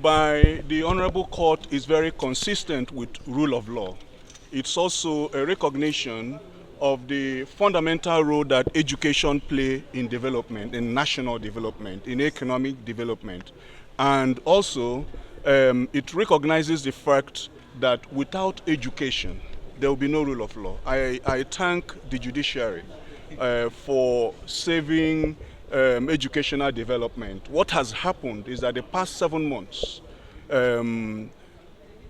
by the Honorable Court is very consistent with rule of law. It's also a recognition of the fundamental role that education play in development, in national development, in economic development. And also, it recognizes the fact that without education, there will be no rule of law. I thank the judiciary for saving educational development. What has happened is that the past 7 months,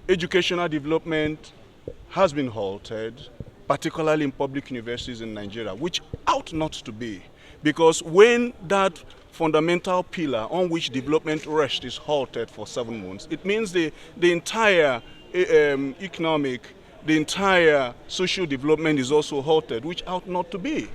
educational development has been halted, particularly in public universities in Nigeria, which ought not to be. Because when that fundamental pillar on which development rests is halted for 7 months, it means the entire economic, the entire social development is also halted, which ought not to be.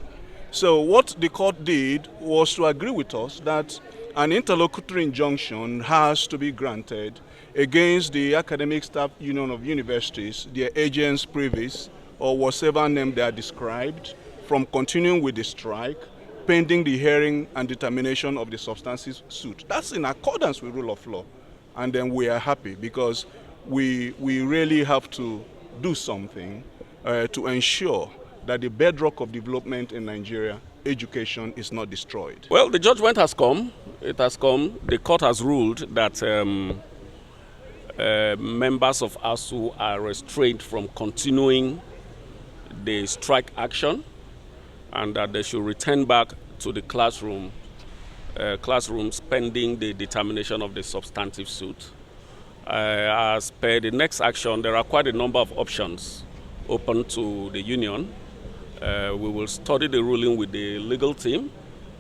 So what the court did was to agree with us that an interlocutory injunction has to be granted against the Academic Staff Union of Universities, their agents, privies, or whatever name they are described, from continuing with the strike, pending the hearing and determination of the substantive suit. That's in accordance with rule of law. And then we are happy because we really have to do something to ensure that the bedrock of development in Nigeria, education, is not destroyed. Well, the judgment has come. It has come. The court has ruled that members of ASUU are restrained from continuing the strike action, and that they should return back to the classrooms pending the determination of the substantive suit. As per the next action, there are quite a number of options open to the union. We will study the ruling with the legal team,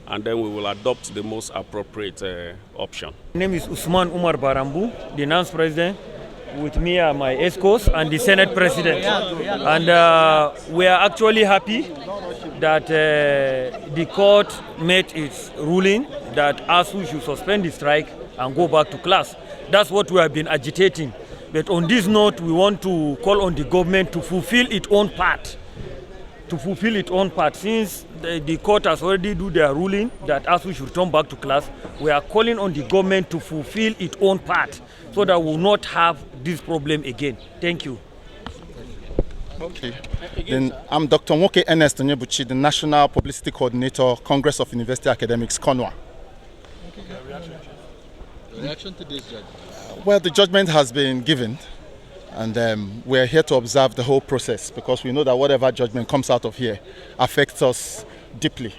and then we will adopt the most appropriate option. My name is Usman Umar Barambu, the NANS president. With me are my ESCOs and the Senate president. And we are actually happy that the court made its ruling that ASUU should suspend the strike and go back to class. That's what we have been agitating. But on this note, we want to call on the government to fulfill its own part. Since the court has already do their ruling that ASUU should return back to class, we are calling on the government to fulfill its own part so that we will not have this problem again. Thank you. Okay. Then I'm Dr. Nwoke Ernest Onyebuchi, the National Publicity Coordinator, Congress of University Academics, CONWA. Reaction to this judgment? Well, the judgment has been given, and we're here to observe the whole process because we know that whatever judgment comes out of here affects us deeply.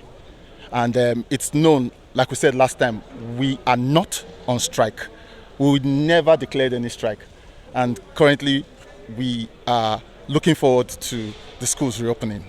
And it's known, like we said last time, we are not on strike. We would never declared any strike. And currently, we are looking forward to the schools reopening.